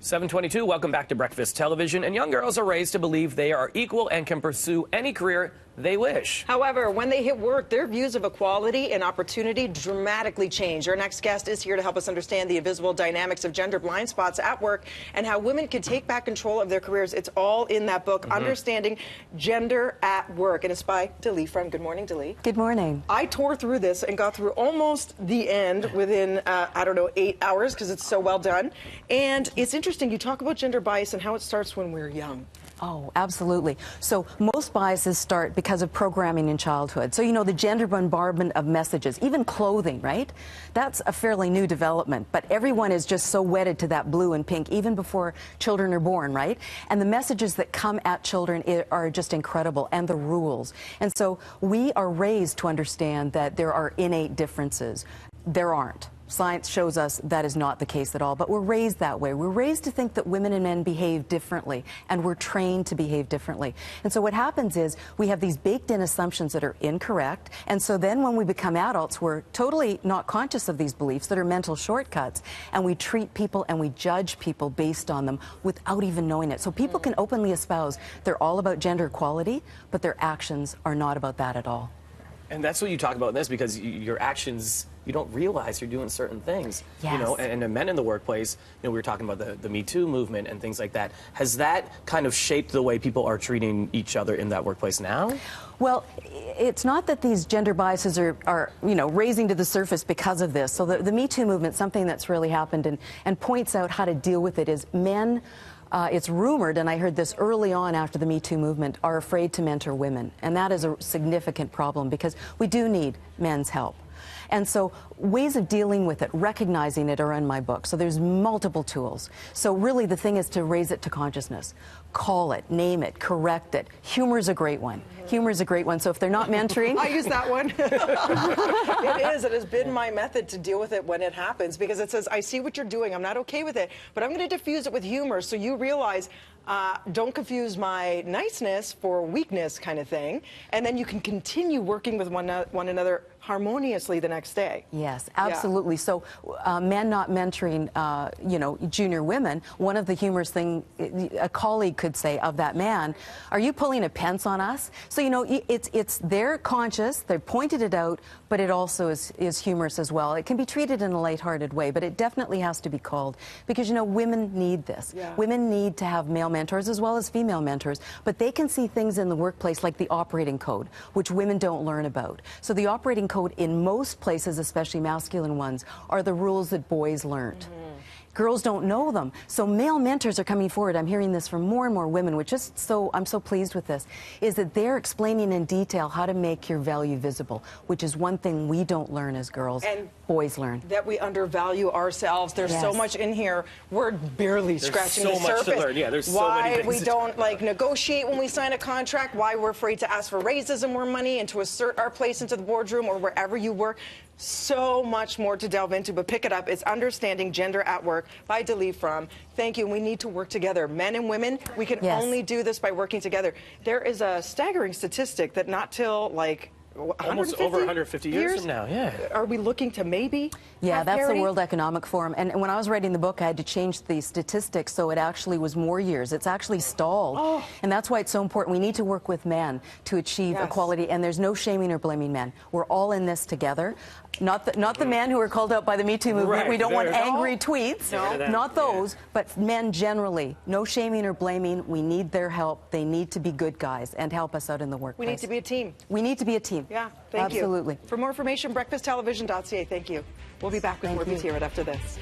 7:22, welcome back to Breakfast Television. And young girls are raised to believe they are equal and can pursue any career they wish. However, when they hit work, their views of equality and opportunity dramatically change. Our next guest is here to help us understand the invisible dynamics of gender blind spots at work and how women can take back control of their careers. It's all in that book, Understanding Gender at Work. And it's by Delee Fromm. Good morning, Delee. Good morning. I tore through this and got through almost the end within, 8 hours because it's so well done. And it's interesting, you talk about gender bias and how it starts when we're young. Oh, absolutely. So most biases start because of programming in childhood. So, the gender bombardment of messages, even clothing, right? That's a fairly new development, but everyone is just so wedded to that blue and pink, even before children are born, right? And the messages that come at children are just incredible, and the rules. And so we are raised to understand that there are innate differences. There aren't. Science shows us that is not the case at all, but we're raised that way. We're raised to think that women and men behave differently, and we're trained to behave differently. And so what happens is we have these baked-in assumptions that are incorrect, and so then when we become adults, we're totally not conscious of these beliefs that are mental shortcuts, and we treat people and we judge people based on them without even knowing it. So people can openly espouse they're all about gender equality, but their actions are not about that at all. And that's what you talk about in this, because your actions, you don't realize you're doing certain things. Yes. And the men in the workplace, we were talking about the Me Too movement and things like that. Has that kind of shaped the way people are treating each other in that workplace now? Well, it's not that these gender biases are raising to the surface because of this. So the Me Too movement, something that's really happened and points out how to deal with it, is men, it's rumored, and I heard this early on after the Me Too movement, are afraid to mentor women. And that is a significant problem because we do need men's help. And so ways of dealing with it, recognizing it, are in my book. So there's multiple tools. So really the thing is to raise it to consciousness. Call it, name it, correct it. Humor's a great one. Humor's a great one. So if they're not mentoring... I use that one. It has been my method to deal with it when it happens, because it says, I see what you're doing, I'm not okay with it, but I'm going to diffuse it with humor so you realize, don't confuse my niceness for weakness, kind of thing. And then you can continue working with one another harmoniously the next day. Yes, absolutely. Yeah. So men not mentoring, junior women, one of the humorous thing a colleague could say of that man, are you pulling a Pence on us? So, they're conscious, they pointed it out, but it also is humorous as well. It can be treated in a lighthearted way, but it definitely has to be called, because, women need this. Yeah. Women need to have male mentors as well as female mentors, but they can see things in the workplace like the operating code, which women don't learn about. So the operating code in most places, especially masculine ones, are the rules that boys learned. Girls don't know them. So male mentors are coming forward. I'm hearing this from more and more women, which is I'm so pleased with this, is that they're explaining in detail how to make your value visible, which is one thing we don't learn as girls, and boys learn. That we undervalue ourselves. There's so much in here. We're barely scratching the surface. There's so much to learn. Yeah, there's so many things. Why we don't negotiate when we sign a contract, why we're afraid to ask for raises and more money and to assert our place into the boardroom or wherever you work. So much more to delve into, but pick it up. It's Understanding Gender at Work by Delee Fromm. Thank you. We need to work together. Men and women, we can only do this by working together. There is a staggering statistic that not till almost over 150 years from now, are we looking to maybe that's parity? the World Economic Forum. And when I was writing the book, I had to change the statistics so it actually was more years. It's actually stalled. And that's why it's so important. We need to work with men to achieve equality, and there's no shaming or blaming men. We're all in this together. Not the men who were called out by the Me Too movement. Right, we don't want angry tweets. No. Not those, but men generally. No shaming or blaming. We need their help. They need to be good guys and help us out in the workplace. We need to be a team. We need to be a team. Yeah, thank you. Absolutely. For more information, breakfasttelevision.ca. Thank you. We'll be back with more BT right after this.